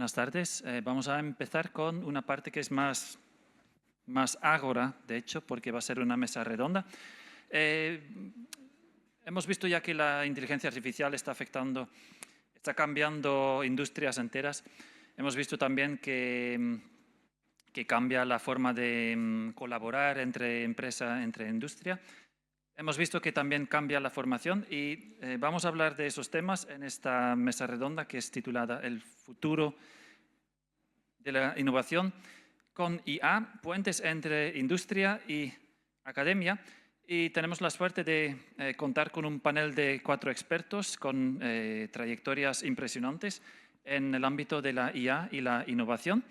Buenas tardes. Vamos a empezar con una parte que es más ágora, de hecho, porque va a ser una mesa redonda. Hemos visto ya que la inteligencia artificial está cambiando industrias enteras. Hemos visto también que cambia la forma de colaborar entre empresa, entre industria. Hemos visto que también cambia la formación y vamos a hablar de esos temas en esta mesa redonda que es titulada El futuro de la innovación con IA, puentes entre industria y academia. Y tenemos la suerte de contar con un panel de 4 expertos con trayectorias impresionantes en el ámbito de la IA y la innovación.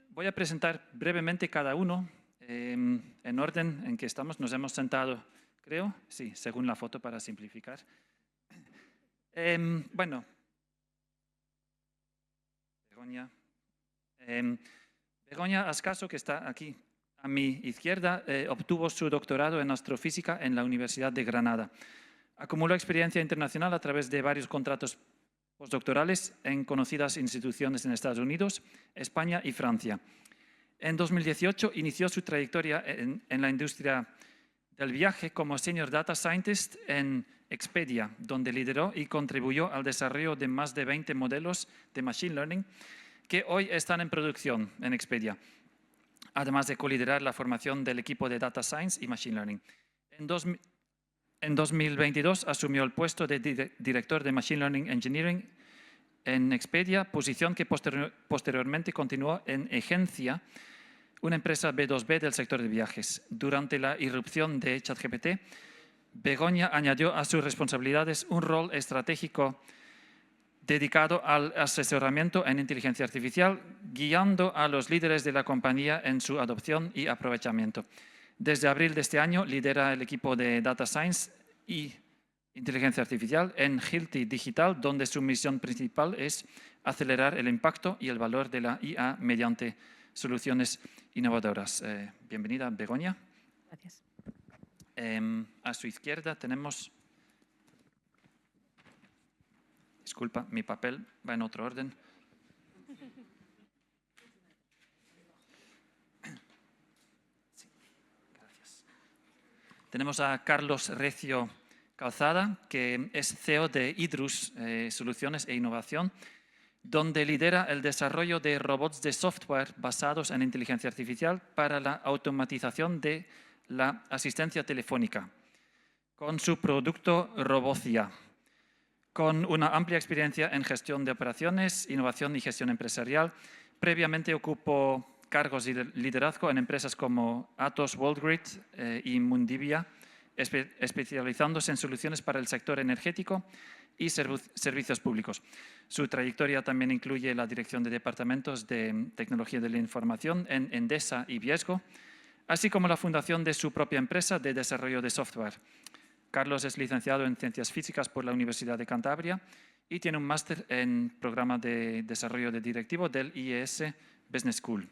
Voy a presentar brevemente cada uno en orden en que estamos. Nos hemos sentado, creo, sí, según la foto para simplificar. Bueno, Begoña Ascaso, que está aquí a mi izquierda, obtuvo su doctorado en astrofísica en la Universidad de Granada. Acumuló experiencia internacional a través de varios contratos postdoctorales en conocidas instituciones en Estados Unidos, España y Francia. En 2018 inició su trayectoria en la industria del viaje como Senior Data Scientist en Expedia, donde lideró y contribuyó al desarrollo de más de 20 modelos de Machine Learning que hoy están en producción en Expedia, además de coliderar la formación del equipo de Data Science y Machine Learning. En 2022 asumió el puesto de director de Machine Learning Engineering en Expedia, posición que posteriormente continuó en Egencia, una empresa B2B del sector de viajes. Durante la irrupción de ChatGPT, Begoña añadió a sus responsabilidades un rol estratégico dedicado al asesoramiento en inteligencia artificial, guiando a los líderes de la compañía en su adopción y aprovechamiento. Desde abril de este año lidera el equipo de Data Science y Inteligencia Artificial en Hilti Digital, donde su misión principal es acelerar el impacto y el valor de la IA mediante soluciones innovadoras. Bienvenida, Begoña. Gracias. A su izquierda tenemos... Disculpa, mi papel va en otro orden. Sí, gracias. Tenemos a Carlos Recio Calzada, que es CEO de Idrus Soluciones e Innovación, donde lidera el desarrollo de robots de software basados en inteligencia artificial para la automatización de la asistencia telefónica, con su producto Robocia. Con una amplia experiencia en gestión de operaciones, innovación y gestión empresarial, previamente ocupó cargos de liderazgo en empresas como Atos Worldgrid y Mundivia, especializándose en soluciones para el sector energético y servicios públicos. Su trayectoria también incluye la dirección de departamentos de tecnología de la información en Endesa y Viesgo, así como la fundación de su propia empresa de desarrollo de software. Carlos es licenciado en Ciencias Físicas por la Universidad de Cantabria y tiene un máster en programa de desarrollo de directivo del IES Business School.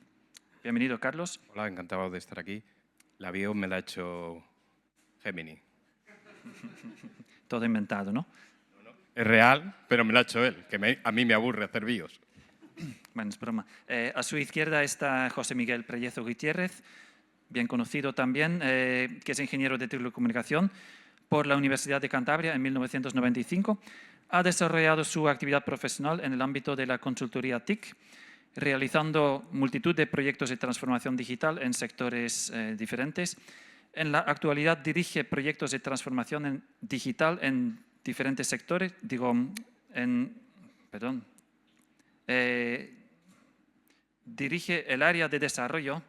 Bienvenido, Carlos. Hola, encantado de estar aquí. La bio me la ha hecho Gemini. Todo inventado, ¿no? Es real, pero me la ha hecho él, que a mí me aburre hacer bios. Bueno, es broma. A su izquierda está José Miguel Prellezo Gutiérrez, bien conocido también, que es ingeniero de telecomunicación por la Universidad de Cantabria en 1995. Ha desarrollado su actividad profesional en el ámbito de la consultoría TIC, realizando multitud de proyectos de transformación digital en sectores diferentes. En la actualidad dirige proyectos de transformación digital en diferentes sectores, dirige el área de desarrollo,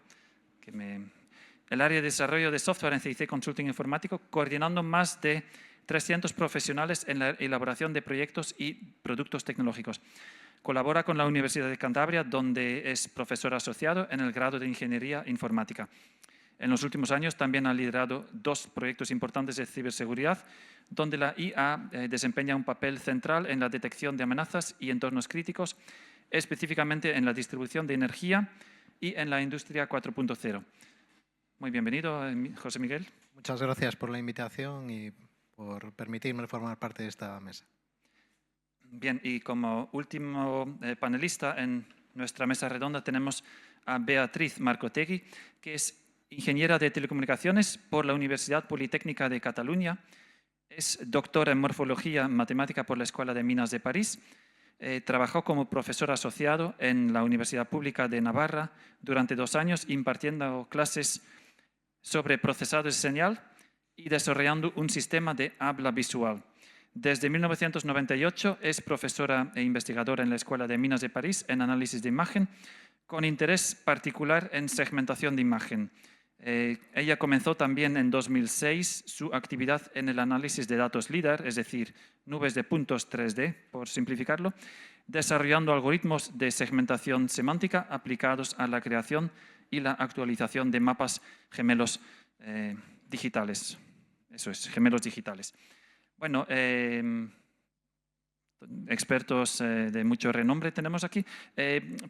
el área de desarrollo de software en CIC Consulting Informático, coordinando más de 300 profesionales en la elaboración de proyectos y productos tecnológicos. Colabora con la Universidad de Cantabria, donde es profesor asociado en el grado de Ingeniería Informática. En los últimos años también ha liderado 2 proyectos importantes de ciberseguridad, donde la IA desempeña un papel central en la detección de amenazas y entornos críticos, específicamente en la distribución de energía y en la industria 4.0. Muy bienvenido, José Miguel. Muchas gracias por la invitación y por permitirme formar parte de esta mesa. Bien, y como último panelista en nuestra mesa redonda tenemos a Beatriz Marcotegui, que es ingeniera de telecomunicaciones por la Universidad Politécnica de Cataluña. Es doctora en morfología matemática por la Escuela de Minas de París. Trabajó como profesor asociado en la Universidad Pública de Navarra durante 2 años impartiendo clases sobre procesado de señal y desarrollando un sistema de habla visual. Desde 1998 es profesora e investigadora en la Escuela de Minas de París en análisis de imagen, con interés particular en segmentación de imagen. Ella comenzó también en 2006 su actividad en el análisis de datos LIDAR, es decir, nubes de puntos 3D, por simplificarlo, desarrollando algoritmos de segmentación semántica aplicados a la creación y la actualización de mapas gemelos digitales. Eso es, gemelos digitales. Bueno, expertos de mucho renombre tenemos aquí.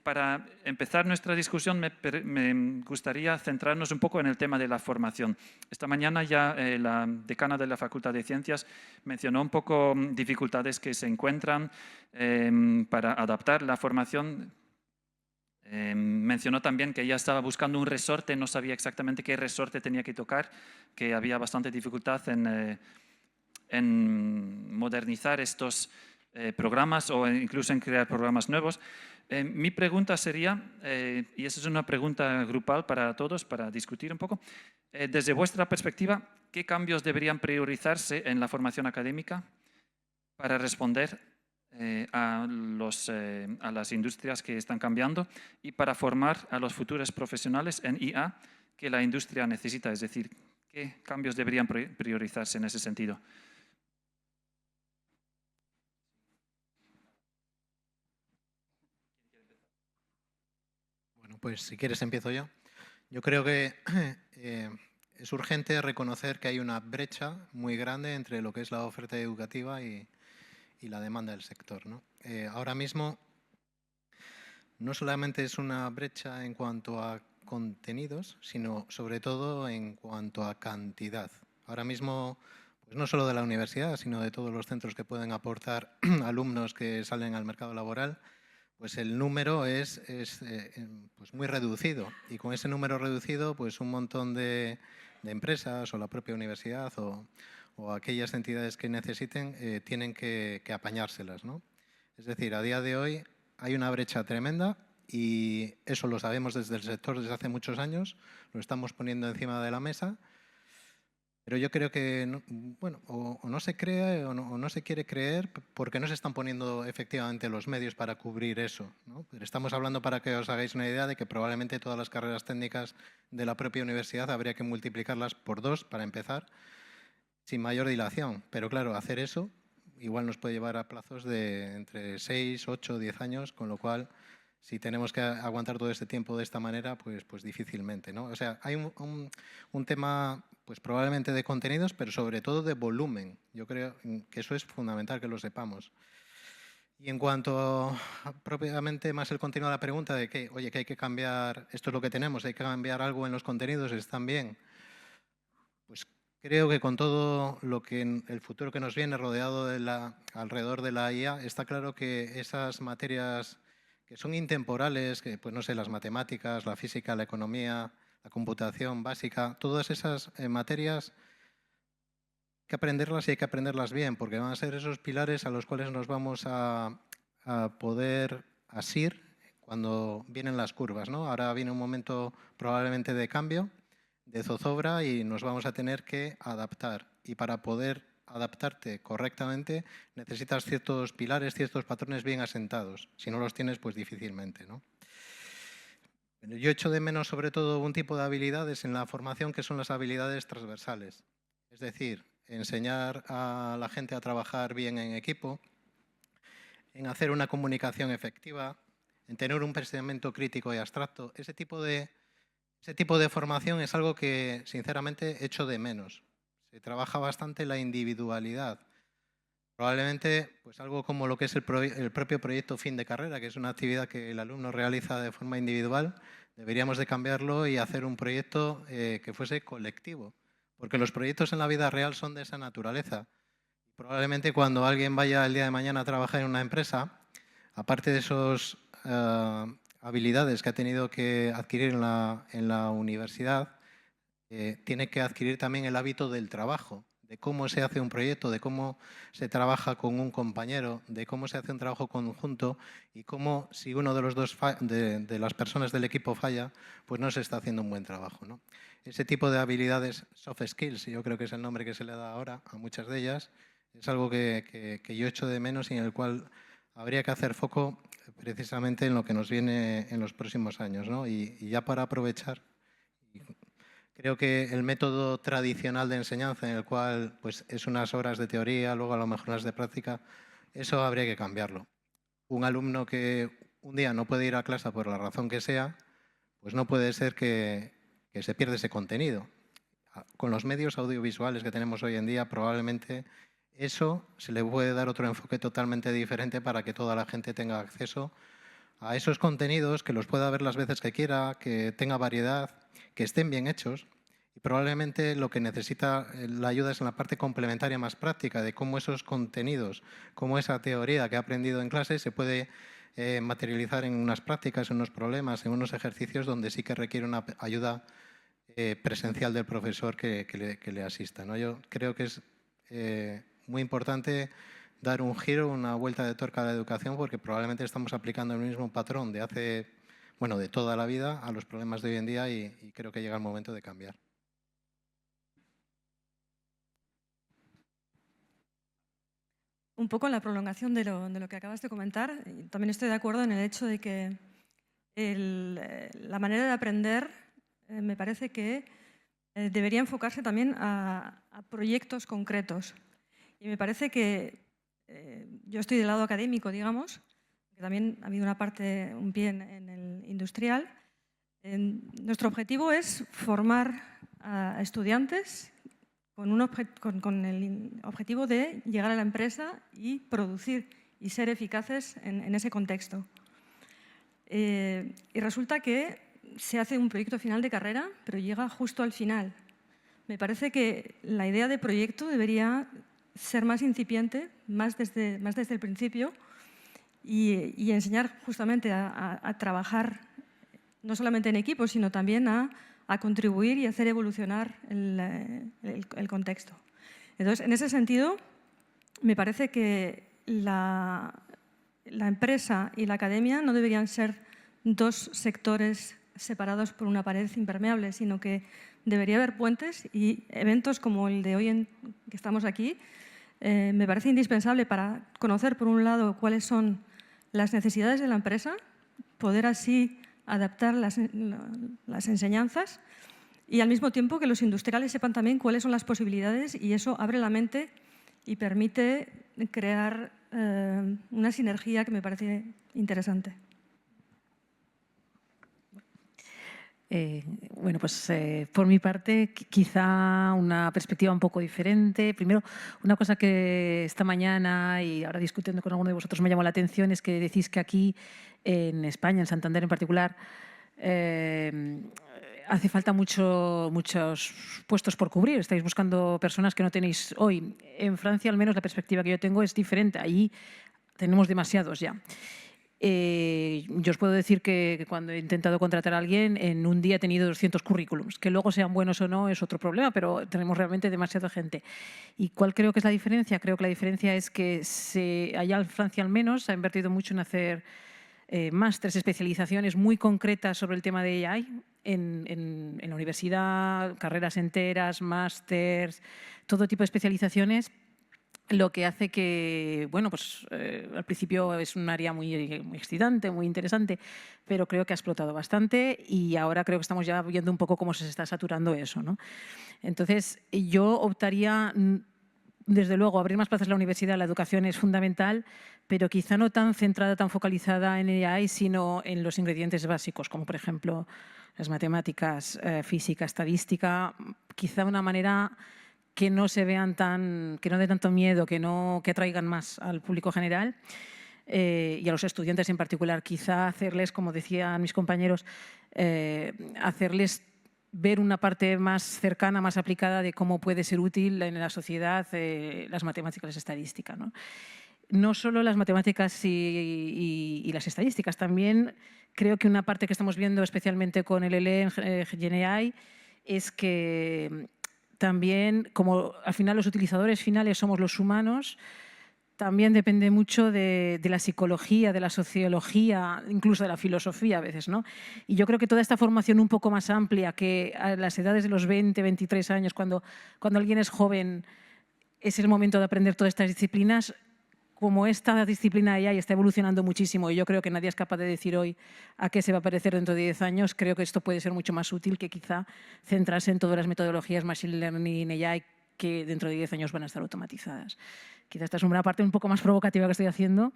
Para empezar nuestra discusión me gustaría centrarnos un poco en el tema de la formación. Esta mañana ya la decana de la Facultad de Ciencias mencionó un poco dificultades que se encuentran para adaptar la formación. Mencionó también que ella estaba buscando un resorte, no sabía exactamente qué resorte tenía que tocar, que había bastante dificultad en modernizar estos programas o incluso en crear programas nuevos. Mi pregunta sería, y esa es una pregunta grupal para todos, para discutir un poco, desde vuestra perspectiva, ¿qué cambios deberían priorizarse en la formación académica para responder a las industrias que están cambiando y para formar a los futuros profesionales en IA que la industria necesita? Es decir, ¿qué cambios deberían priorizarse en ese sentido? Bueno, pues si quieres empiezo yo. Yo creo que es urgente reconocer que hay una brecha muy grande entre lo que es la oferta educativa y la demanda del sector, ¿no? Ahora mismo no solamente es una brecha en cuanto a contenidos, sino sobre todo en cuanto a cantidad. Ahora mismo, pues no solo de la universidad, sino de todos los centros que pueden aportar alumnos que salen al mercado laboral, pues el número es pues muy reducido, y con ese número reducido pues un montón de empresas o la propia universidad o aquellas entidades que necesiten tienen que apañárselas, ¿no? Es decir, a día de hoy hay una brecha tremenda y eso lo sabemos desde el sector desde hace muchos años, lo estamos poniendo encima de la mesa. Pero yo creo que, bueno, o no se cree o no se quiere creer porque no se están poniendo efectivamente los medios para cubrir eso, ¿no? Pero estamos hablando, para que os hagáis una idea, de que probablemente todas las carreras técnicas de la propia universidad habría que multiplicarlas por 2 para empezar, sin mayor dilación. Pero claro, hacer eso igual nos puede llevar a plazos de entre 6, 8, 10 años, con lo cual, si tenemos que aguantar todo este tiempo de esta manera, pues difícilmente, ¿no? O sea, hay un tema pues probablemente de contenidos, pero sobre todo de volumen. Yo creo que eso es fundamental que lo sepamos. Y en cuanto a propiamente más el contenido de la pregunta de que, oye, que hay que cambiar, esto es lo que tenemos, hay que cambiar algo en los contenidos, ¿están bien? Pues creo que con todo lo que en el futuro que nos viene rodeado alrededor de la IA, está claro que esas materias que son intemporales, que pues no sé, las matemáticas, la física, la economía, la computación básica, todas esas materias hay que aprenderlas y hay que aprenderlas bien, porque van a ser esos pilares a los cuales nos vamos a poder asir cuando vienen las curvas, ¿no? Ahora viene un momento probablemente de cambio, de zozobra, y nos vamos a tener que adaptar. Y para poder adaptarte correctamente necesitas ciertos pilares, ciertos patrones bien asentados. Si no los tienes, pues difícilmente, ¿no? Yo echo de menos sobre todo un tipo de habilidades en la formación que son las habilidades transversales. Es decir, enseñar a la gente a trabajar bien en equipo, en hacer una comunicación efectiva, en tener un pensamiento crítico y abstracto. Ese tipo de formación es algo que, sinceramente, echo de menos. Se trabaja bastante la individualidad. Probablemente pues algo como lo que es el propio proyecto fin de carrera, que es una actividad que el alumno realiza de forma individual, deberíamos de cambiarlo y hacer un proyecto que fuese colectivo, porque los proyectos en la vida real son de esa naturaleza. probablemente cuando alguien vaya el día de mañana a trabajar en una empresa, aparte de esas habilidades que ha tenido que adquirir en la universidad, tiene que adquirir también el hábito del trabajo, de cómo se hace un proyecto, de cómo se trabaja con un compañero, de cómo se hace un trabajo conjunto y cómo si uno de los dos de las personas del equipo falla, pues no se está haciendo un buen trabajo, ¿no? Ese tipo de habilidades, soft skills, yo creo que es el nombre que se le da ahora a muchas de ellas, es algo que yo echo de menos y en el cual habría que hacer foco precisamente en lo que nos viene en los próximos años, ¿no? Y ya para aprovechar, creo que el método tradicional de enseñanza, en el cual pues, es unas horas de teoría, luego a lo mejor unas de práctica, eso habría que cambiarlo. Un alumno que un día no puede ir a clase por la razón que sea, pues no puede ser que se pierda ese contenido. Con los medios audiovisuales que tenemos hoy en día, probablemente eso se le puede dar otro enfoque totalmente diferente para que toda la gente tenga acceso a esos contenidos, que los pueda ver las veces que quiera, que tenga variedad, que estén bien hechos. Y probablemente lo que necesita la ayuda es en la parte complementaria más práctica de cómo esos contenidos, cómo esa teoría que ha aprendido en clase se puede materializar en unas prácticas, en unos problemas, en unos ejercicios donde sí que requiere una ayuda presencial del profesor que le asista, ¿no? Yo creo que es muy importante dar un giro, una vuelta de tuerca a la educación, porque probablemente estamos aplicando el mismo patrón de de toda la vida a los problemas de hoy en día y creo que llega el momento de cambiar. Un poco en la prolongación de lo que acabas de comentar, también estoy de acuerdo en el hecho de que la manera de aprender me parece que debería enfocarse también a proyectos concretos. Y me parece que yo estoy del lado académico, digamos, que también ha habido una parte, un pie en el industrial. Nuestro objetivo es formar a estudiantes con el objetivo de llegar a la empresa y producir y ser eficaces en ese contexto. Y resulta que se hace un proyecto final de carrera, pero llega justo al final. Me parece que la idea de proyecto debería ser más incipiente, más desde el principio y enseñar justamente a trabajar no solamente en equipo, sino también a contribuir y hacer evolucionar el contexto. Entonces, en ese sentido, me parece que la empresa y la academia no deberían ser dos sectores separados por una pared impermeable, sino que debería haber puentes y eventos como el de hoy que estamos aquí. Me parece indispensable para conocer, por un lado, cuáles son las necesidades de la empresa, poder así adaptar las enseñanzas y al mismo tiempo que los industriales sepan también cuáles son las posibilidades y eso abre la mente y permite crear una sinergia que me parece interesante. Bueno, pues por mi parte, quizá una perspectiva un poco diferente. Primero, una cosa que esta mañana y ahora discutiendo con alguno de vosotros me llamó la atención es que decís que aquí, en España, en Santander en particular, hace falta muchos puestos por cubrir. Estáis buscando personas que no tenéis hoy. En Francia, al menos, la perspectiva que yo tengo es diferente. Allí tenemos demasiados ya. Yo os puedo decir que cuando he intentado contratar a alguien, en un día he tenido 200 currículums. Que luego sean buenos o no es otro problema, pero tenemos realmente demasiada gente. ¿Y cuál creo que es la diferencia? Creo que la diferencia es que allá en Francia al menos se ha invertido mucho en hacer másteres, especializaciones muy concretas sobre el tema de AI en la universidad, carreras enteras, másters, todo tipo de especializaciones. Lo que hace que, bueno, pues al principio es un área muy excitante, muy interesante, pero creo que ha explotado bastante y ahora creo que estamos ya viendo un poco cómo se está saturando eso, ¿no? Entonces, yo optaría, desde luego, abrir más plazas en la universidad. La educación es fundamental, pero quizá no tan centrada, tan focalizada en AI, sino en los ingredientes básicos, como por ejemplo las matemáticas, física, estadística, quizá una manera que no se vean que no dé tanto miedo, que atraigan más al público general y a los estudiantes en particular. Quizá hacerles, como decían mis compañeros, hacerles ver una parte más cercana, más aplicada de cómo puede ser útil en la sociedad las matemáticas y las estadísticas, ¿no? No solo las matemáticas y las estadísticas, también creo que una parte que estamos viendo especialmente con el LE en GenAI es que también, como al final los utilizadores finales somos los humanos, también depende mucho de la psicología, de la sociología, incluso de la filosofía a veces, ¿no? Y yo creo que toda esta formación un poco más amplia, que a las edades de los 20, 23 años, cuando alguien es joven, es el momento de aprender todas estas disciplinas. Como esta disciplina AI está evolucionando muchísimo y yo creo que nadie es capaz de decir hoy a qué se va a parecer dentro de 10 años, creo que esto puede ser mucho más útil que quizá centrarse en todas las metodologías Machine Learning y AI que dentro de 10 años van a estar automatizadas. Quizá esta es una parte un poco más provocativa que estoy haciendo.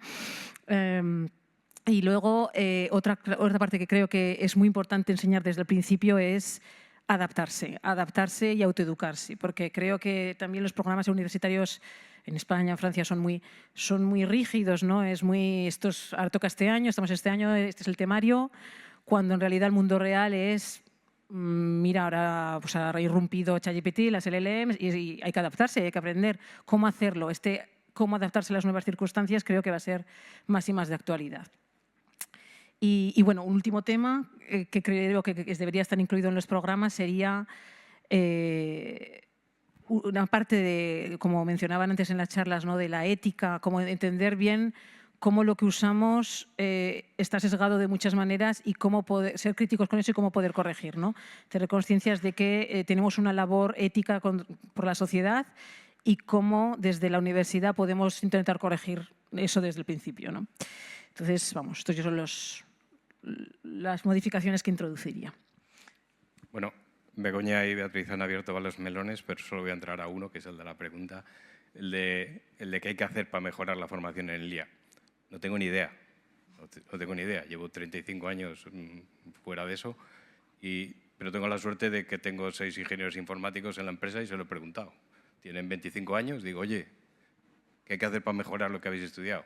Y luego, otra parte que creo que es muy importante enseñar desde el principio es adaptarse y autoeducarse, porque creo que también los programas universitarios en España, en Francia, son muy rígidos, ¿no? Ahora toca este año, estamos este año, este es el temario, cuando en realidad el mundo real es, mira, ahora pues ha irrumpido ChatGPT, las LLMs, y hay que adaptarse, hay que aprender cómo hacerlo. Cómo adaptarse a las nuevas circunstancias creo que va a ser más y más de actualidad. Y bueno, un último tema que creo que debería estar incluido en los programas sería una parte de, como mencionaban antes en las charlas, ¿no?, de la ética, como entender bien cómo lo que usamos está sesgado de muchas maneras y cómo ser críticos con eso y cómo poder corregir, ¿no? Tener conciencias de que tenemos una labor ética por la sociedad y cómo desde la universidad podemos intentar corregir eso desde el principio, ¿no? Entonces, vamos, estos son las modificaciones que introduciría. Bueno, Begoña y Beatriz han abierto varios melones, pero solo voy a entrar a uno, que es el de la pregunta, el de qué hay que hacer para mejorar la formación en el IA. No tengo ni idea, no tengo ni idea. Llevo 35 años fuera de eso, pero tengo la suerte de que tengo 6 ingenieros informáticos en la empresa y se lo he preguntado. Tienen 25 años, digo, oye, ¿qué hay que hacer para mejorar lo que habéis estudiado?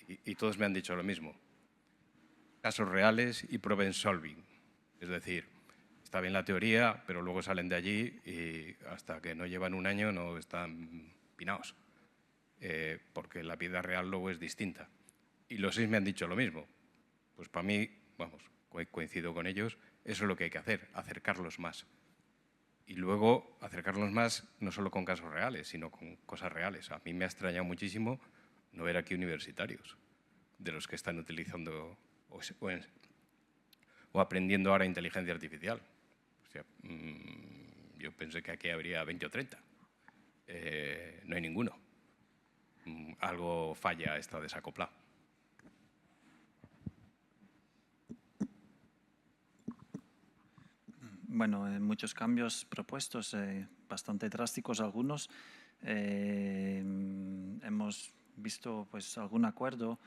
Y todos me han dicho lo mismo. Casos reales y problem solving. Es decir, está bien la teoría, pero luego salen de allí y hasta que no llevan un año no están pinaos. Porque la vida real luego es distinta. Y los 6 me han dicho lo mismo. Pues para mí, vamos, coincido con ellos, eso es lo que hay que hacer, acercarlos más. Y luego acercarlos más no solo con casos reales, sino con cosas reales. A mí me ha extrañado muchísimo no ver aquí universitarios de los que están utilizando o aprendiendo ahora inteligencia artificial. O sea, yo pensé que aquí habría 20 o 30. No hay ninguno. Algo falla, está desacoplado. Bueno, muchos cambios propuestos, bastante drásticos algunos. Hemos visto pues algún acuerdo.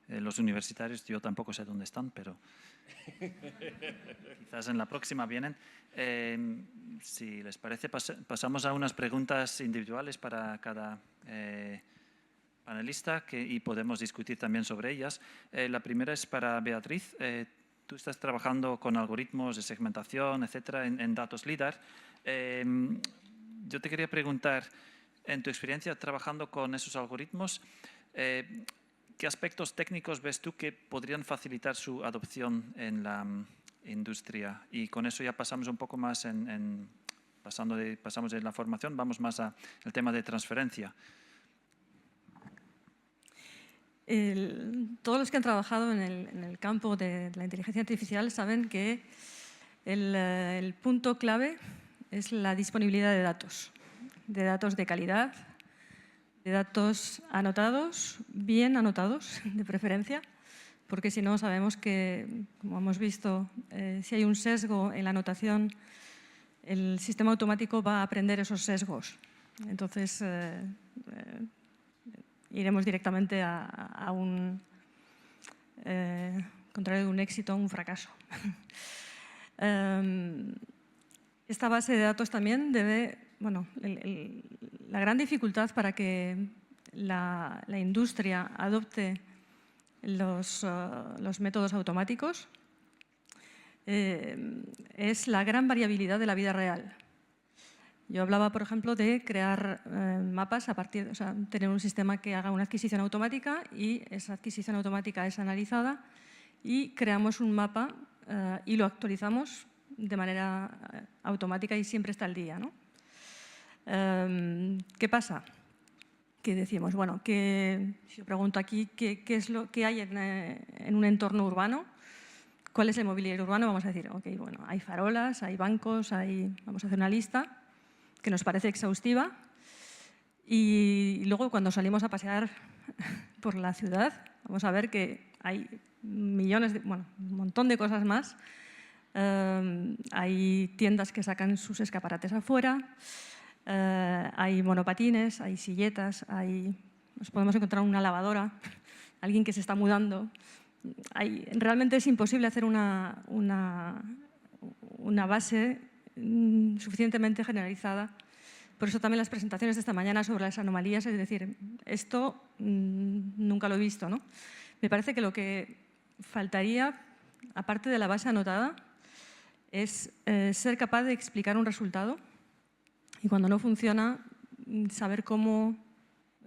Los universitarios, yo tampoco sé dónde están, pero quizás en la próxima vienen. Si les parece, pasamos a unas preguntas individuales para cada panelista y podemos discutir también sobre ellas. La primera es para Beatriz. Tú estás trabajando con algoritmos de segmentación, etcétera, en datos LIDAR. Yo te quería preguntar, en tu experiencia trabajando con esos algoritmos, ¿qué aspectos técnicos ves tú que podrían facilitar su adopción en la industria? Y con eso ya pasamos un poco más pasamos de la formación, vamos más al tema de transferencia. Todos los que han trabajado en el campo de la inteligencia artificial saben que el punto clave es la disponibilidad de datos de calidad, de datos anotados, bien anotados de preferencia, porque si no sabemos que, como hemos visto, si hay un sesgo en la anotación, el sistema automático va a aprender esos sesgos. Entonces, iremos directamente a un contrario de un éxito, un fracaso. Esta base de datos también debe, bueno, la gran dificultad para que la industria adopte los métodos automáticos es la gran variabilidad de la vida real. Yo hablaba, por ejemplo, de crear mapas a partir, o sea, tener un sistema que haga una adquisición automática y esa adquisición automática es analizada y creamos un mapa y lo actualizamos de manera automática y siempre está al día, ¿no? ¿Qué pasa? Que decimos, bueno, si yo pregunto aquí qué es lo que hay en un entorno urbano, ¿cuál es el mobiliario urbano? Vamos a decir, ok, bueno, hay farolas, hay bancos, vamos a hacer una lista que nos parece exhaustiva y luego cuando salimos a pasear por la ciudad vamos a ver que hay un montón de cosas más. Hay tiendas que sacan sus escaparates afuera, hay monopatines, hay silletas, nos podemos encontrar una lavadora, alguien que se está mudando. Realmente es imposible hacer una base suficientemente generalizada. Por eso también las presentaciones de esta mañana sobre las anomalías, es decir, esto nunca lo he visto, ¿no? Me parece que lo que faltaría, aparte de la base anotada, es ser capaz de explicar un resultado y cuando no funciona, saber cómo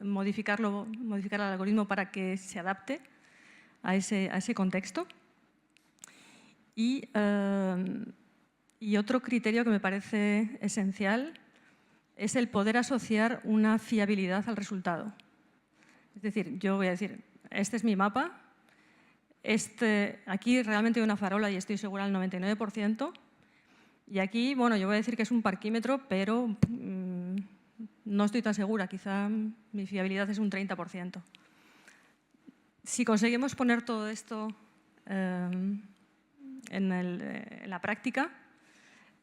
modificar el algoritmo para que se adapte a ese contexto. Y otro criterio que me parece esencial es el poder asociar una fiabilidad al resultado. Es decir, yo voy a decir, este es mi mapa, aquí realmente hay una farola y estoy segura al 99%, y aquí, bueno, yo voy a decir que es un parquímetro, pero no estoy tan segura, quizá mi fiabilidad es un 30%. Si conseguimos poner todo esto en la práctica,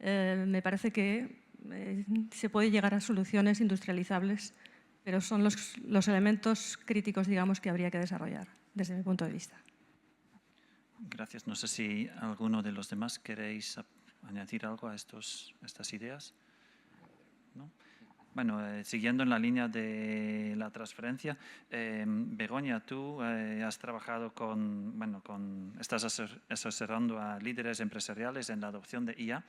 me parece que se puede llegar a soluciones industrializables, pero son los elementos críticos, digamos, que habría que desarrollar, desde mi punto de vista. Gracias. No sé si alguno de los demás queréis añadir algo a estas ideas. ¿No? Bueno, siguiendo en la línea de la transferencia, Begoña, tú has trabajado estás asesorando a líderes empresariales en la adopción de IA.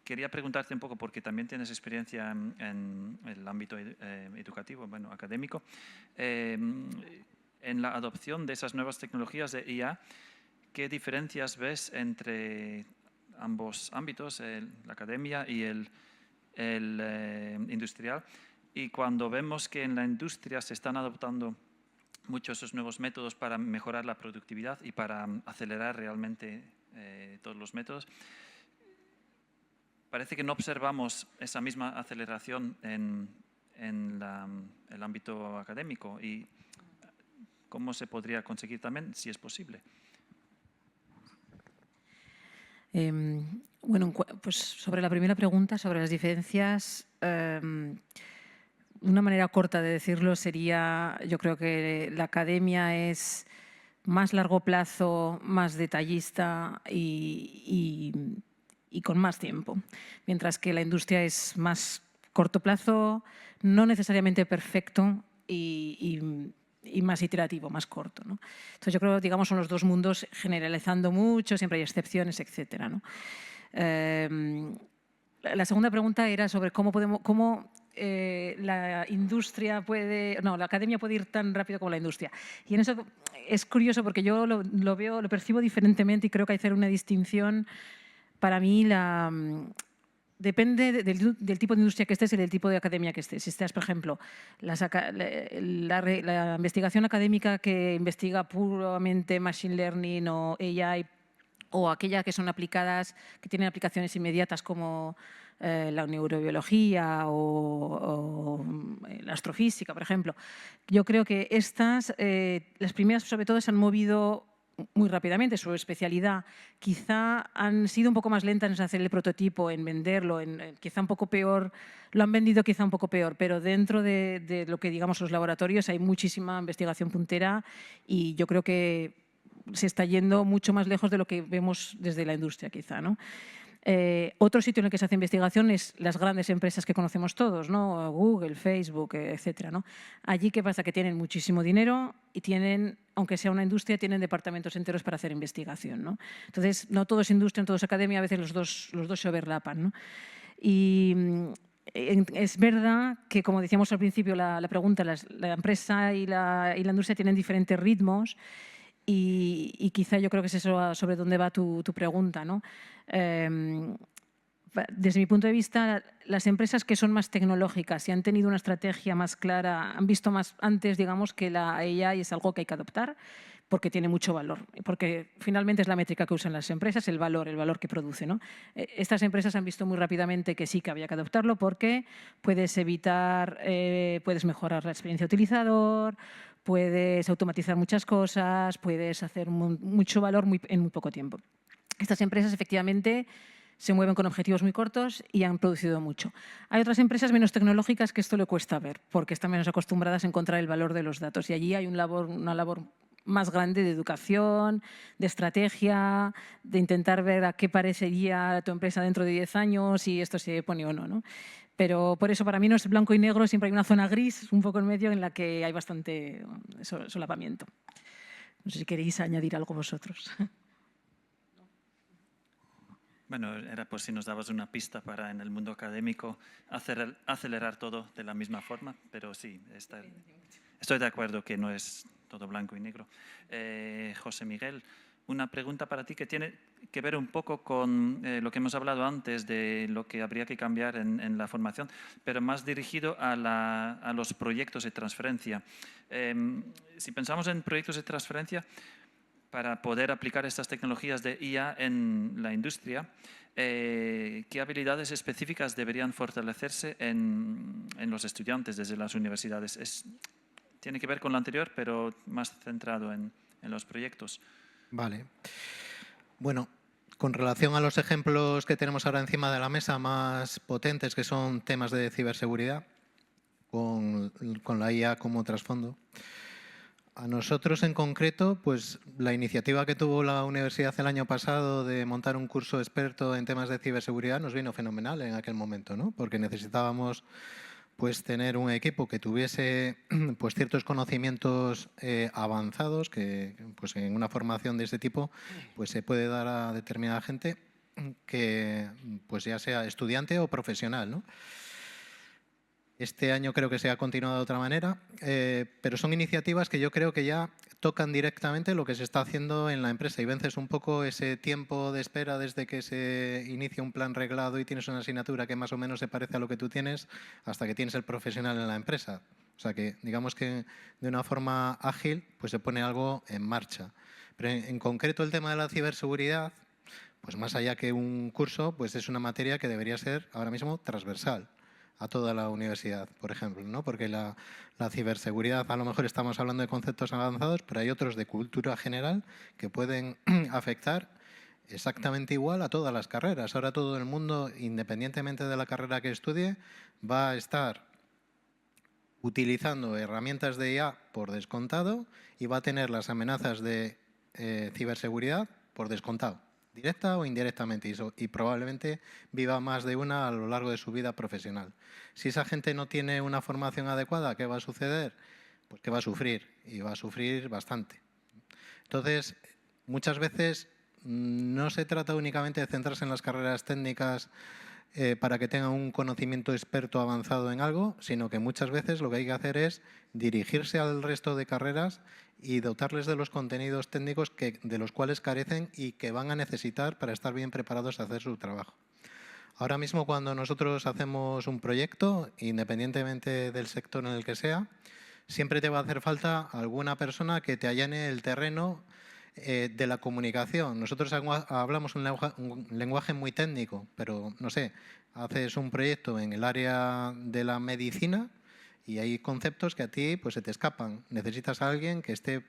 Quería preguntarte un poco, porque también tienes experiencia en el ámbito educativo, académico, en la adopción de esas nuevas tecnologías de IA, ¿qué diferencias ves entre ambos ámbitos, la academia y el industrial? Y cuando vemos que en la industria se están adoptando muchos esos nuevos métodos para mejorar la productividad y para acelerar realmente todos los métodos, parece que no observamos esa misma aceleración en el ámbito académico. ¿Y cómo se podría conseguir también, si es posible? Bueno, pues sobre la primera pregunta, sobre las diferencias, una manera corta de decirlo sería, yo creo que la academia es más largo plazo, más detallista y con más tiempo, mientras que la industria es más corto plazo, no necesariamente perfecto y más iterativo, más corto, ¿no? Entonces yo creo, digamos, son los dos mundos generalizando mucho, siempre hay excepciones, etcétera, ¿no? La segunda pregunta era sobre cómo la industria la academia puede ir tan rápido como la industria. Y en eso es curioso porque yo lo percibo diferentemente y creo que hay que hacer una distinción. Para mí, depende del tipo de industria que estés y del tipo de academia que estés. Si estás, por ejemplo, la investigación académica que investiga puramente Machine Learning o AI, o aquella que son aplicadas, que tienen aplicaciones inmediatas como la neurobiología o la astrofísica, por ejemplo. Yo creo que las primeras sobre todo se han movido muy rápidamente. Su especialidad quizá han sido un poco más lentas en hacer el prototipo, en venderlo, quizá un poco peor, lo han vendido quizá un poco peor, pero dentro de lo que digamos los laboratorios hay muchísima investigación puntera y yo creo que se está yendo mucho más lejos de lo que vemos desde la industria quizá, ¿no? Otro sitio en el que se hace investigación es las grandes empresas que conocemos todos, ¿no? Google, Facebook, etcétera, ¿no? Allí, ¿qué pasa? Que tienen muchísimo dinero y tienen aunque sea una industria, tienen departamentos enteros para hacer investigación, ¿no? Entonces, no todo es industria, no todo es academia, a veces los dos se overlapan, ¿no? Y es verdad que, como decíamos al principio, la pregunta, la empresa y la industria tienen diferentes ritmos y quizá yo creo que es eso sobre dónde va tu pregunta, ¿no? Desde mi punto de vista, las empresas que son más tecnológicas y han tenido una estrategia más clara, han visto más antes, digamos, que la AI es algo que hay que adoptar porque tiene mucho valor, porque finalmente es la métrica que usan las empresas, el valor que produce, ¿no? Estas empresas han visto muy rápidamente que sí que había que adoptarlo porque puedes evitar, puedes mejorar la experiencia utilizador, puedes automatizar muchas cosas, puedes hacer mucho valor en muy poco tiempo. Estas empresas efectivamente se mueven con objetivos muy cortos y han producido mucho. Hay otras empresas menos tecnológicas que esto le cuesta ver, porque están menos acostumbradas a encontrar el valor de los datos. Y allí hay una labor más grande de educación, de estrategia, de intentar ver a qué parecería tu empresa dentro de 10 años, si esto se pone o no, ¿no? Pero por eso para mí no es blanco y negro, siempre hay una zona gris, un poco en medio, en la que hay bastante solapamiento. No sé si queréis añadir algo vosotros. Bueno, era por si nos dabas una pista para en el mundo académico acelerar todo de la misma forma, pero sí, estoy de acuerdo que no es todo blanco y negro. José Miguel, una pregunta para ti que tiene que ver un poco con lo que hemos hablado antes de lo que habría que cambiar en la formación, pero más dirigido a los proyectos de transferencia. Si pensamos en proyectos de transferencia, para poder aplicar estas tecnologías de IA en la industria, ¿qué habilidades específicas deberían fortalecerse en los estudiantes desde las universidades? Tiene que ver con lo anterior, pero más centrado en los proyectos. Vale. Bueno, con relación a los ejemplos que tenemos ahora encima de la mesa más potentes, que son temas de ciberseguridad, con la IA como trasfondo, a nosotros en concreto, pues la iniciativa que tuvo la universidad el año pasado de montar un curso experto en temas de ciberseguridad nos vino fenomenal en aquel momento, ¿no? Porque necesitábamos pues tener un equipo que tuviese pues ciertos conocimientos avanzados que pues en una formación de este tipo pues se puede dar a determinada gente que pues ya sea estudiante o profesional, ¿no? Este año creo que se ha continuado de otra manera, pero son iniciativas que yo creo que ya tocan directamente lo que se está haciendo en la empresa y vences un poco ese tiempo de espera desde que se inicia un plan reglado y tienes una asignatura que más o menos se parece a lo que tú tienes hasta que tienes el profesional en la empresa. O sea que digamos que de una forma ágil pues se pone algo en marcha. Pero en concreto el tema de la ciberseguridad, pues más allá que un curso, pues es una materia que debería ser ahora mismo transversal a toda la universidad, por ejemplo, ¿no? Porque la ciberseguridad, a lo mejor estamos hablando de conceptos avanzados, pero hay otros de cultura general que pueden afectar exactamente igual a todas las carreras. Ahora todo el mundo, independientemente de la carrera que estudie, va a estar utilizando herramientas de IA por descontado y va a tener las amenazas de ciberseguridad por descontado, directa o indirectamente, y probablemente viva más de una a lo largo de su vida profesional. Si esa gente no tiene una formación adecuada, ¿qué va a suceder? Pues que va a sufrir, y va a sufrir bastante. Entonces, muchas veces no se trata únicamente de centrarse en las carreras técnicas para que tengan un conocimiento experto avanzado en algo, sino que muchas veces lo que hay que hacer es dirigirse al resto de carreras y dotarles de los contenidos técnicos de los cuales carecen y que van a necesitar para estar bien preparados a hacer su trabajo. Ahora mismo cuando nosotros hacemos un proyecto, independientemente del sector en el que sea, siempre te va a hacer falta alguna persona que te allane el terreno de la comunicación. Nosotros hablamos un lenguaje muy técnico, pero no sé, haces un proyecto en el área de la medicina y hay conceptos que a ti pues se te escapan. Necesitas a alguien que esté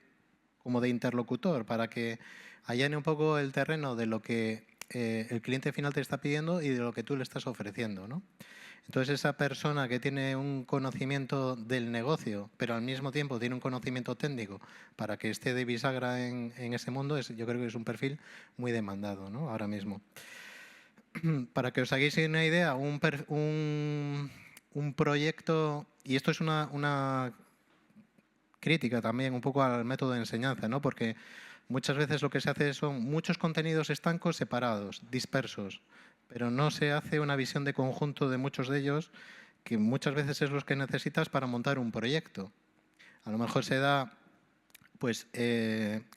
como de interlocutor para que allane un poco el terreno de lo que el cliente final te está pidiendo y de lo que tú le estás ofreciendo, ¿no? Entonces, esa persona que tiene un conocimiento del negocio, pero al mismo tiempo tiene un conocimiento técnico para que esté de bisagra en ese mundo, yo creo que es un perfil muy demandado, ¿no? Ahora mismo. Para que os hagáis una idea, un proyecto, y esto es una crítica también un poco al método de enseñanza, ¿no? Porque muchas veces lo que se hace son muchos contenidos estancos separados, dispersos, pero no se hace una visión de conjunto de muchos de ellos, que muchas veces es los que necesitas para montar un proyecto. A lo mejor se da pues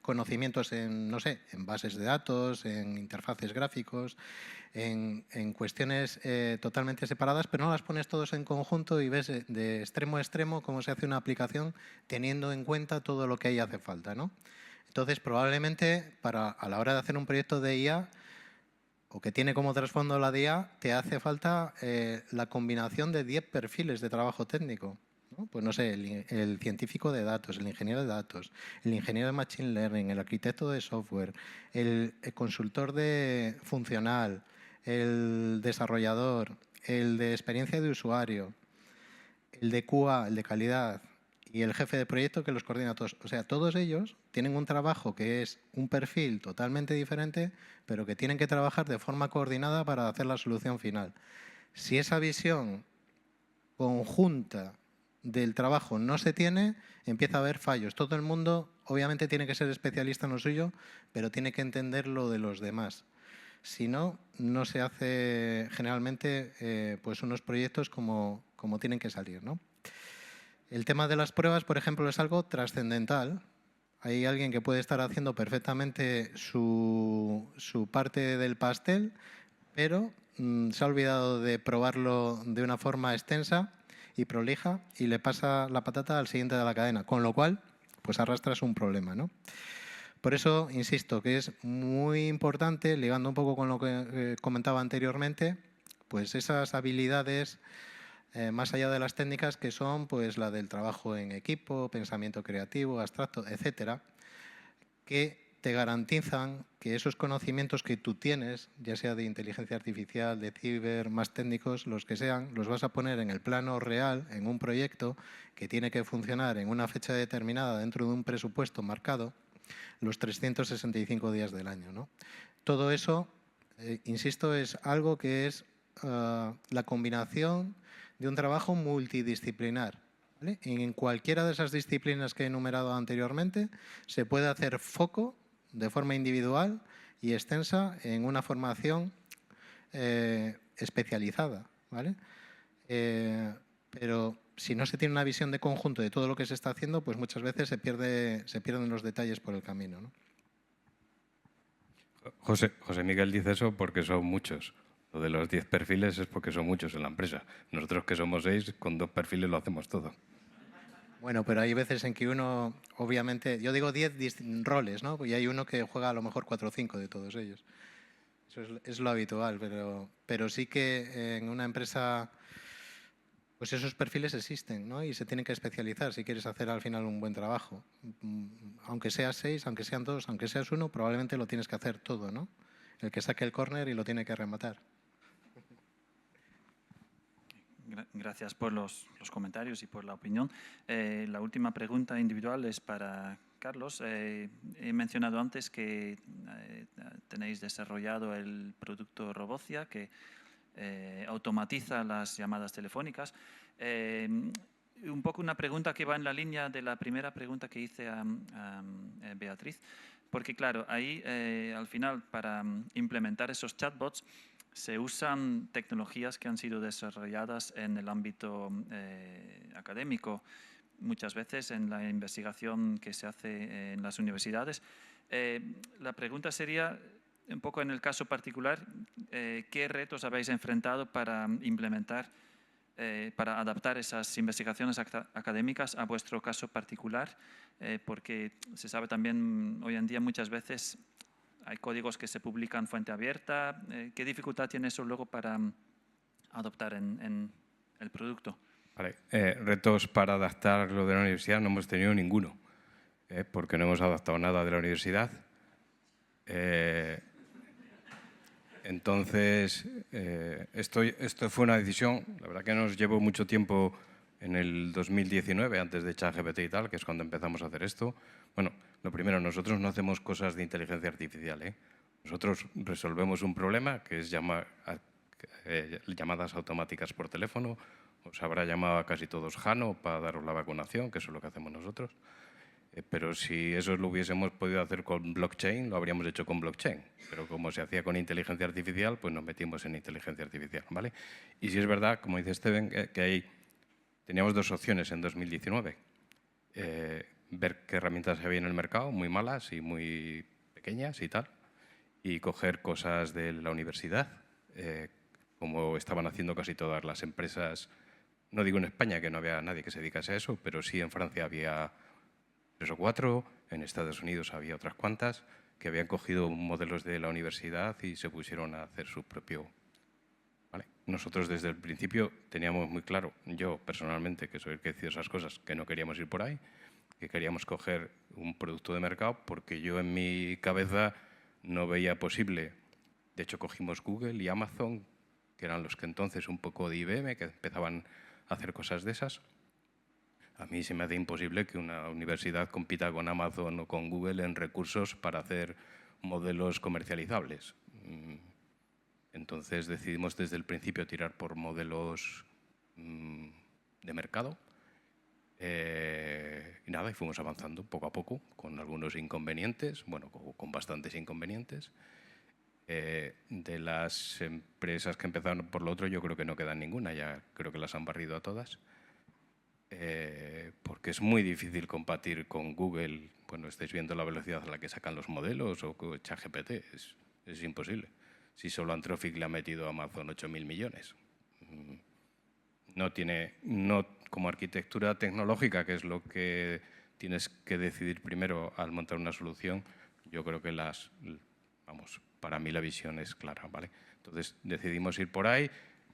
conocimientos en, no sé, en bases de datos, en interfaces gráficos, en cuestiones totalmente separadas, pero no las pones todos en conjunto y ves de extremo a extremo cómo se hace una aplicación teniendo en cuenta todo lo que ahí hace falta, ¿no? Entonces, probablemente a la hora de hacer un proyecto de IA, o que tiene como trasfondo la de IA, te hace falta la combinación de 10 perfiles de trabajo técnico, ¿no? Pues no sé, el científico de datos, el ingeniero de datos, el ingeniero de Machine Learning, el arquitecto de software, el consultor de funcional, el desarrollador, el de experiencia de usuario, el de QA, el de calidad y el jefe de proyecto que los coordina a todos. O sea, todos ellos tienen un trabajo que es un perfil totalmente diferente, pero que tienen que trabajar de forma coordinada para hacer la solución final. Si esa visión conjunta del trabajo no se tiene, empieza a haber fallos. Todo el mundo obviamente tiene que ser especialista en lo suyo, pero tiene que entender lo de los demás. Si no, no se hace generalmente pues unos proyectos como tienen que salir, ¿no? El tema de las pruebas, por ejemplo, es algo trascendental. Hay alguien que puede estar haciendo perfectamente su parte del pastel, pero se ha olvidado de probarlo de una forma extensa y prolija y le pasa la patata al siguiente de la cadena, con lo cual pues arrastras un problema, ¿no? Por eso, insisto, que es muy importante, ligando un poco con lo que comentaba anteriormente, pues esas habilidades más allá de las técnicas que son pues la del trabajo en equipo, pensamiento creativo, abstracto, etcétera, que te garantizan que esos conocimientos que tú tienes, ya sea de inteligencia artificial, de ciber, más técnicos, los que sean, los vas a poner en el plano real, en un proyecto que tiene que funcionar en una fecha determinada dentro de un presupuesto marcado, los 365 días del año, ¿no? Todo eso, insisto, es algo que es la combinación de un trabajo multidisciplinar, ¿vale? En cualquiera de esas disciplinas que he enumerado anteriormente se puede hacer foco de forma individual y extensa en una formación especializada, ¿vale? Pero si no se tiene una visión de conjunto de todo lo que se está haciendo, pues muchas veces se pierden los detalles por el camino, ¿no? José Miguel dice eso porque son muchos. Lo de los 10 perfiles es porque son muchos en la empresa. Nosotros que somos 6, con 2 perfiles lo hacemos todo. Bueno, pero hay veces en que uno, obviamente, yo digo 10 roles, ¿no? Y hay uno que juega a lo mejor 4 o 5 de todos ellos. Eso es lo habitual, pero sí que en una empresa, pues esos perfiles existen, ¿no? Y se tienen que especializar si quieres hacer al final un buen trabajo. Aunque seas 6, aunque sean 2, aunque seas 1, probablemente lo tienes que hacer todo, ¿no? El que saque el córner y lo tiene que rematar. Gracias por los comentarios y por la opinión. La última pregunta individual es para Carlos. He mencionado antes que tenéis desarrollado el producto Robocia, que automatiza las llamadas telefónicas. Un poco una pregunta que va en la línea de la primera pregunta que hice a Beatriz, porque claro, ahí al final para implementar esos chatbots se usan tecnologías que han sido desarrolladas en el ámbito académico, muchas veces en la investigación que se hace en las universidades. La pregunta sería, un poco en el caso particular, ¿qué retos habéis enfrentado para implementar, para adaptar esas investigaciones académicas a vuestro caso particular? Porque se sabe también hoy en día muchas veces hay códigos que se publican fuente abierta. ¿Qué dificultad tiene eso luego para adoptar en el producto? Vale. Retos para adaptar lo de la universidad no hemos tenido ninguno, porque no hemos adaptado nada de la universidad. Entonces, esto fue una decisión, la verdad que nos llevó mucho tiempo en el 2019, antes de ChatGPT y tal, que es cuando empezamos a hacer esto. Bueno, lo primero, nosotros no hacemos cosas de inteligencia artificial, ¿eh? Nosotros resolvemos un problema que es llamadas automáticas por teléfono Os habrá llamado a casi todos Jano para daros la vacunación, que eso es lo que hacemos nosotros. Pero si eso lo hubiésemos podido hacer con blockchain, lo habríamos hecho con blockchain. Pero como se hacía con inteligencia artificial, pues nos metimos en inteligencia artificial, ¿vale? Y si es verdad, como dice Steven, que teníamos dos opciones en 2019. Ver qué herramientas había en el mercado, muy malas y muy pequeñas y tal, y coger cosas de la universidad, como estaban haciendo casi todas las empresas. No digo en España, que no había nadie que se dedicase a eso, pero sí en Francia había 3 o 4, en Estados Unidos había otras cuantas, que habían cogido modelos de la universidad y se pusieron a hacer su propio. ¿Vale? Nosotros desde el principio teníamos muy claro, yo personalmente, que soy el que decidió esas cosas, que no queríamos ir por ahí, que queríamos coger un producto de mercado, porque yo en mi cabeza no veía posible. De hecho, cogimos Google y Amazon, que eran los que entonces un poco de IBM, que empezaban a hacer cosas de esas. A mí se me hace imposible que una universidad compita con Amazon o con Google en recursos para hacer modelos comercializables. Entonces decidimos desde el principio tirar por modelos de mercado. Y nada, y fuimos avanzando poco a poco, con algunos inconvenientes, bueno, con bastantes inconvenientes. De las empresas que empezaron por lo otro, yo creo que no queda ninguna, ya creo que las han barrido a todas. Porque es muy difícil competir con Google. Bueno, estáis viendo la velocidad a la que sacan los modelos, o con ChatGPT, es imposible. Si solo Anthropic le ha metido a Amazon 8.000 millones. No como arquitectura tecnológica, que es lo que tienes que decidir primero al montar una solución, yo creo que para mí la visión es clara, ¿vale? Entonces decidimos ir por ahí.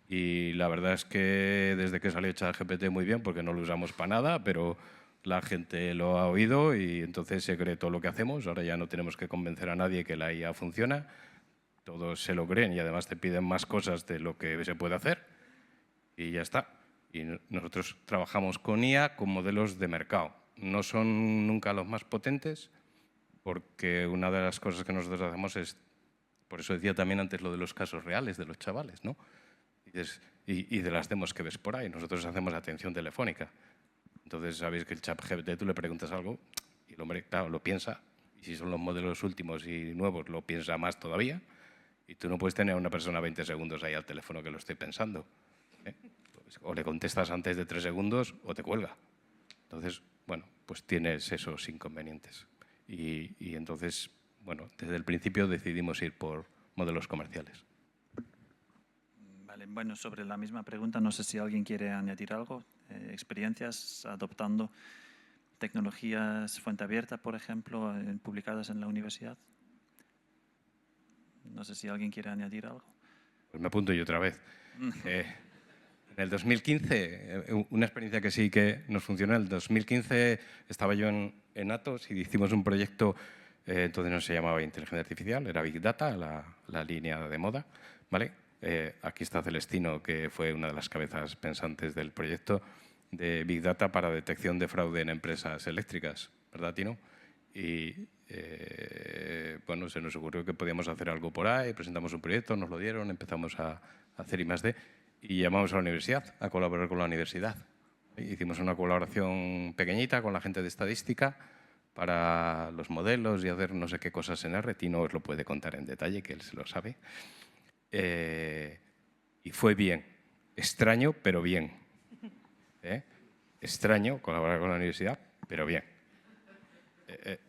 Y la verdad es que desde que salió ChatGPT muy bien, porque no lo usamos para nada, pero la gente lo ha oído y entonces se cree todo lo que hacemos. Ahora ya no tenemos que convencer a nadie que la IA funciona. Todos se lo creen y además te piden más cosas de lo que se puede hacer. Y ya está. Y nosotros trabajamos con IA con modelos de mercado. No son nunca los más potentes, porque una de las cosas que nosotros hacemos es, por eso decía también antes lo de los casos reales de los chavales, ¿no? Y de las demos que ves por ahí. Nosotros hacemos atención telefónica. Entonces, sabéis que el ChatGPT tú le preguntas algo y el hombre, claro, lo piensa. Y si son los modelos últimos y nuevos, lo piensa más todavía. Y tú no puedes tener a una persona 20 segundos ahí al teléfono que lo esté pensando. Pues, o le contestas antes de 3 segundos o te cuelga. Entonces, bueno, pues tienes esos inconvenientes. Y entonces, bueno, desde el principio decidimos ir por modelos comerciales. Bueno, sobre la misma pregunta, no sé si alguien quiere añadir algo. Experiencias adoptando tecnologías fuente abierta, por ejemplo, publicadas en la universidad. No sé si alguien quiere añadir algo. Pues me apunto yo otra vez. En el 2015, una experiencia que sí que nos funcionó, en el 2015 estaba yo en Atos y hicimos un proyecto, entonces no se llamaba inteligencia artificial, era Big Data, la línea de moda, ¿vale? Aquí está Celestino, que fue una de las cabezas pensantes del proyecto de Big Data para detección de fraude en empresas eléctricas, ¿verdad, Tino? Y bueno, se nos ocurrió que podíamos hacer algo por ahí, presentamos un proyecto, nos lo dieron, empezamos a hacer I+D y llamamos a la universidad, a colaborar con la universidad. Hicimos una colaboración pequeñita con la gente de estadística para los modelos y hacer no sé qué cosas en R. Tino os lo puede contar en detalle, que él se lo sabe. Y fue bien. Extraño, pero bien. Extraño colaborar con la universidad, pero bien.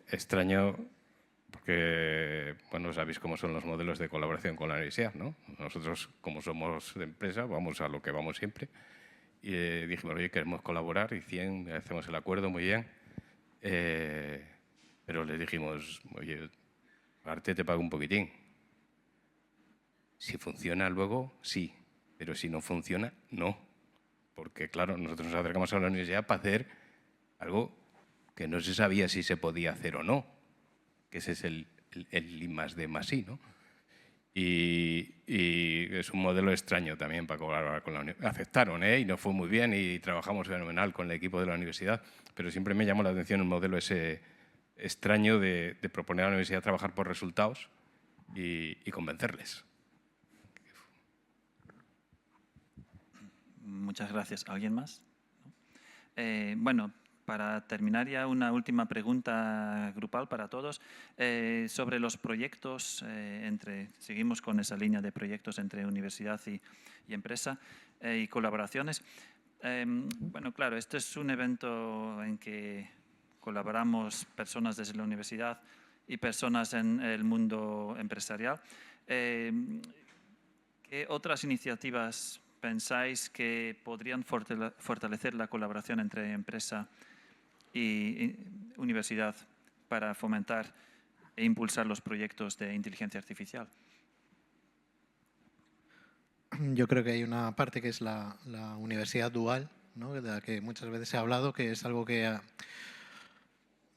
Extraño porque, bueno, sabéis cómo son los modelos de colaboración con la universidad, ¿no? Nosotros, como somos de empresa, vamos a lo que vamos siempre. Y dijimos, oye, queremos colaborar y 100, hacemos el acuerdo, muy bien. Pero les dijimos, oye, aparte te pago un poquitín. Si funciona luego, sí, pero si no funciona, no. Porque, claro, nosotros nos acercamos a la universidad para hacer algo que no se sabía si se podía hacer o no, que ese es el I+D+I, ¿no? Y es un modelo extraño también para colaborar con la universidad. Aceptaron, y nos fue muy bien y trabajamos fenomenal con el equipo de la universidad, pero siempre me llamó la atención el modelo ese extraño de proponer a la universidad trabajar por resultados y convencerles. Muchas gracias. ¿Alguien más? ¿No? Bueno, para terminar ya una última pregunta grupal para todos sobre los proyectos seguimos con esa línea de proyectos entre universidad y empresa y colaboraciones. Bueno, claro, este es un evento en que colaboramos personas desde la universidad y personas en el mundo empresarial. ¿Qué otras iniciativas pensáis que podrían fortalecer la colaboración entre empresa y universidad para fomentar e impulsar los proyectos de inteligencia artificial? Yo creo que hay una parte que es la universidad dual, ¿no? De la que muchas veces se ha hablado, que es algo que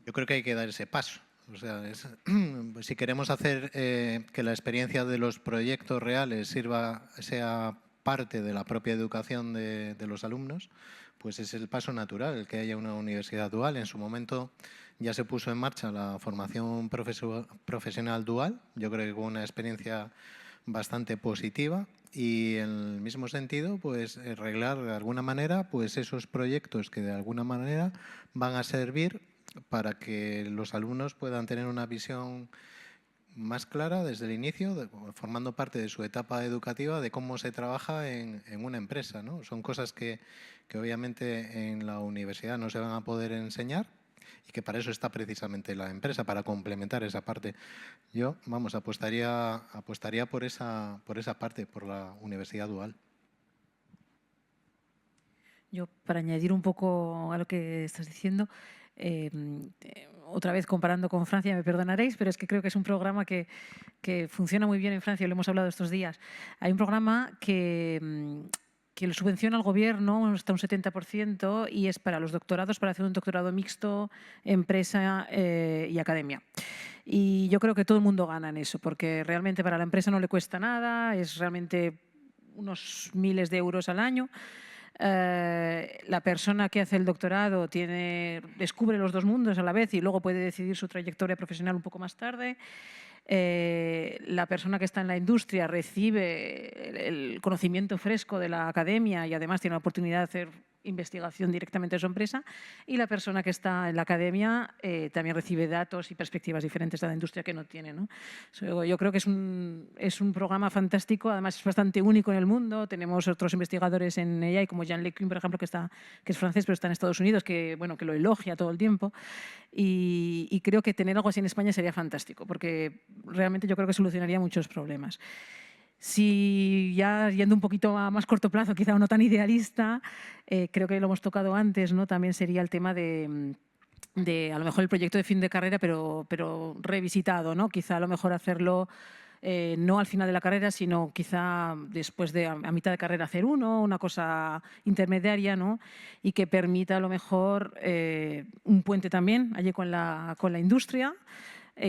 yo creo que hay que dar ese paso. O sea, si queremos hacer que la experiencia de los proyectos reales sea parte de la propia educación de los alumnos, pues es el paso natural, el que haya una universidad dual. En su momento ya se puso en marcha la formación profesional dual, yo creo que con una experiencia bastante positiva, y en el mismo sentido, pues arreglar de alguna manera pues esos proyectos que de alguna manera van a servir para que los alumnos puedan tener una visión más clara desde el inicio, formando parte de su etapa educativa, de cómo se trabaja en una empresa, ¿no? Son cosas que obviamente en la universidad no se van a poder enseñar y que para eso está precisamente la empresa, para complementar esa parte. Yo, vamos, apostaría por esa parte, por la universidad dual. Yo, para añadir un poco a lo que estás diciendo, otra vez comparando con Francia, me perdonaréis, pero es que creo que es un programa que funciona muy bien en Francia, lo hemos hablado estos días. Hay un programa que lo subvenciona el gobierno hasta un 70% y es para los doctorados, para hacer un doctorado mixto, empresa y academia. Y yo creo que todo el mundo gana en eso, porque realmente para la empresa no le cuesta nada, es realmente unos miles de euros al año. La persona que hace el doctorado descubre los dos mundos a la vez y luego puede decidir su trayectoria profesional un poco más tarde. La persona que está en la industria recibe el conocimiento fresco de la academia y además tiene la oportunidad de hacer investigación directamente en su empresa, y la persona que está en la academia también recibe datos y perspectivas diferentes de la industria que no tiene, ¿no? Yo creo que es un programa fantástico, además es bastante único en el mundo. Tenemos otros investigadores en AI, como Jean Lecuin, por ejemplo, que es francés pero está en Estados Unidos, que lo elogia todo el tiempo, y creo que tener algo así en España sería fantástico, porque realmente yo creo que solucionaría muchos problemas. Si ya yendo un poquito a más corto plazo, quizá no tan idealista, creo que lo hemos tocado antes, ¿no? También sería el tema de a lo mejor el proyecto de fin de carrera, pero revisitado, ¿no? Quizá a lo mejor hacerlo no al final de la carrera, sino quizá después de a mitad de carrera hacer una cosa intermediaria, ¿no? Y que permita a lo mejor un puente también allí con la industria.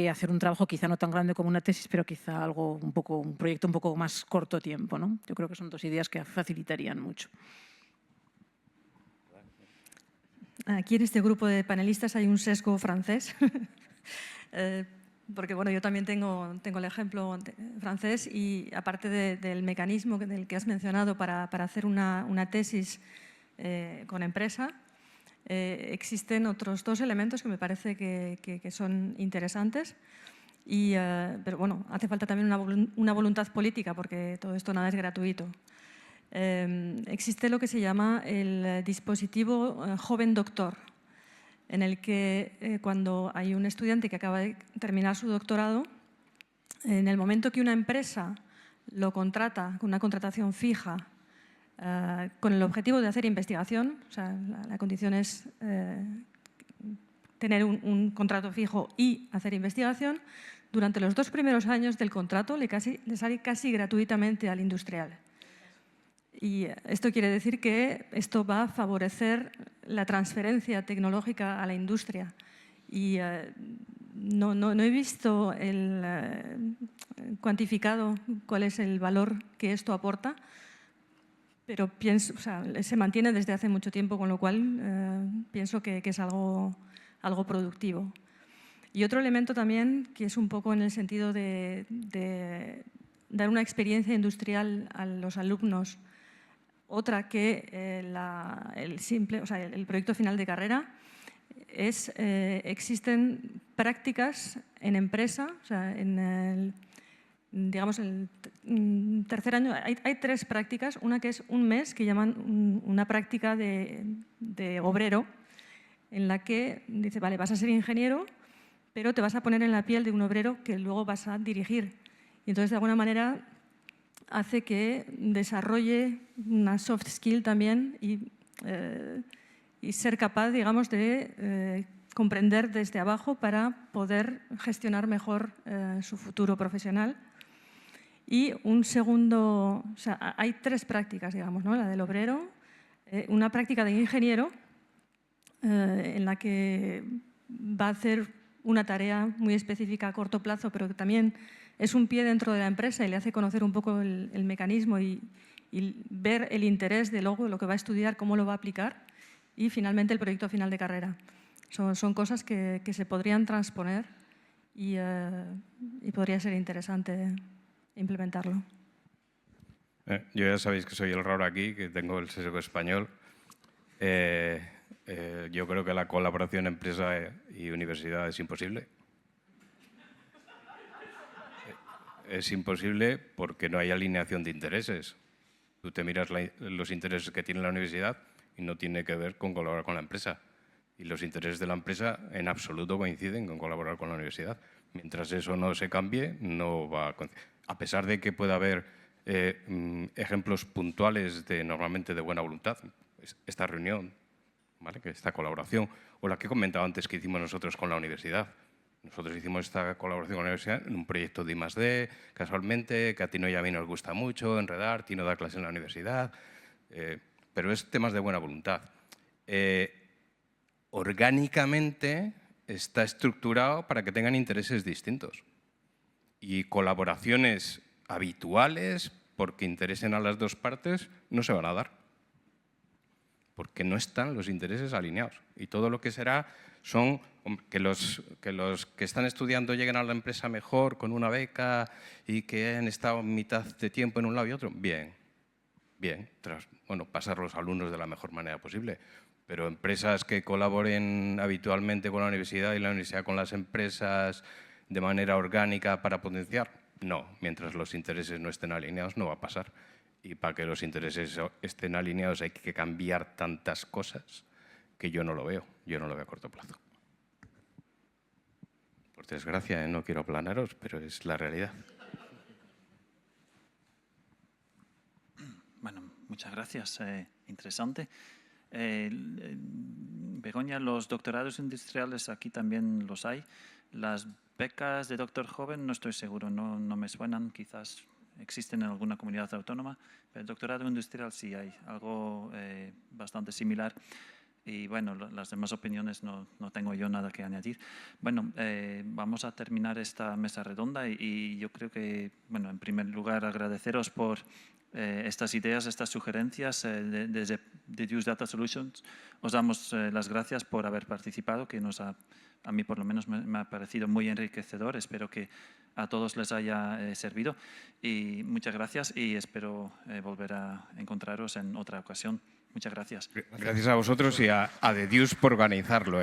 Hacer un trabajo quizá no tan grande como una tesis, pero quizá un proyecto un poco más corto tiempo, ¿no? Yo creo que son dos ideas que facilitarían mucho. Aquí en este grupo de panelistas hay un sesgo francés, porque bueno, yo también tengo el ejemplo francés, y aparte del mecanismo del que has mencionado para hacer una tesis con empresa, existen otros dos elementos que me parece que son interesantes, pero bueno, hace falta también una voluntad política, porque todo esto nada es gratuito. Existe lo que se llama el dispositivo joven doctor, en el que cuando hay un estudiante que acaba de terminar su doctorado, en el momento que una empresa lo contrata con una contratación fija, con el objetivo de hacer investigación, o sea, la condición es tener un contrato fijo y hacer investigación, durante los 2 primeros años del contrato le sale casi gratuitamente al industrial. Y esto quiere decir que esto va a favorecer la transferencia tecnológica a la industria. Y no he visto cuantificado cuál es el valor que esto aporta, pero pienso, o sea, se mantiene desde hace mucho tiempo, con lo cual pienso que es algo productivo. Y otro elemento también, que es un poco en el sentido de dar una experiencia industrial a los alumnos, Otra que el proyecto final de carrera existen prácticas en empresa, o sea, en el tercer año hay 3 prácticas. Una que es un mes, que llaman una práctica de obrero, en la que dice, vale, vas a ser ingeniero, pero te vas a poner en la piel de un obrero que luego vas a dirigir. Y entonces, de alguna manera, hace que desarrolle una soft skill también y ser capaz, digamos, de comprender desde abajo para poder gestionar mejor su futuro profesional. Y un segundo, o sea, hay 3 prácticas, digamos, ¿no? La del obrero, una práctica de ingeniero en la que va a hacer una tarea muy específica a corto plazo, pero que también es un pie dentro de la empresa y le hace conocer un poco el mecanismo y ver el interés de luego lo que va a estudiar, cómo lo va a aplicar. Y finalmente el proyecto final de carrera. Son cosas que se podrían transponer y podría ser interesante implementarlo. Yo ya sabéis que soy el raro aquí, que tengo el sesgo español. Yo creo que la colaboración empresa y universidad es imposible. Es imposible porque no hay alineación de intereses. Tú te miras los intereses que tiene la universidad y no tiene que ver con colaborar con la empresa. Y los intereses de la empresa en absoluto coinciden con colaborar con la universidad. Mientras eso no se cambie, no va a coincidir. A pesar de que pueda haber ejemplos puntuales normalmente de buena voluntad, esta reunión, ¿vale? Esta colaboración, o la que he comentado antes que hicimos nosotros con la universidad. Nosotros hicimos esta colaboración con la universidad en un proyecto de I+D, casualmente, que a Tino y a mí nos gusta mucho enredar, Tino da clase en la universidad, pero es temas de buena voluntad. Orgánicamente está estructurado para que tengan intereses distintos y colaboraciones habituales, porque interesen a las 2 partes, no se van a dar, porque no están los intereses alineados. Y todo lo que será son que los que están estudiando lleguen a la empresa mejor, con una beca y que han estado mitad de tiempo en un lado y otro. Bien, pasar los alumnos de la mejor manera posible. Pero empresas que colaboren habitualmente con la universidad y la universidad con las empresas de manera orgánica para potenciar, no. Mientras los intereses no estén alineados no va a pasar. Y para que los intereses estén alineados hay que cambiar tantas cosas que yo no lo veo a corto plazo. Por desgracia, no quiero aplanaros, pero es la realidad. Bueno, muchas gracias. Interesante. Begoña, los doctorados industriales aquí también los hay. Las becas de doctor joven no estoy seguro, no me suenan, quizás existen en alguna comunidad autónoma, pero el doctorado industrial sí hay, algo bastante similar. Y bueno, las demás opiniones no tengo yo nada que añadir. Bueno, vamos a terminar esta mesa redonda y yo creo que, bueno, en primer lugar agradeceros por estas ideas, estas sugerencias desde Deduce Data Solutions. Os damos las gracias por haber participado, que a mí por lo menos me ha parecido muy enriquecedor. Espero que a todos les haya servido y muchas gracias y espero volver a encontraros en otra ocasión. Muchas gracias. Gracias a vosotros y a Deduce por organizarlo,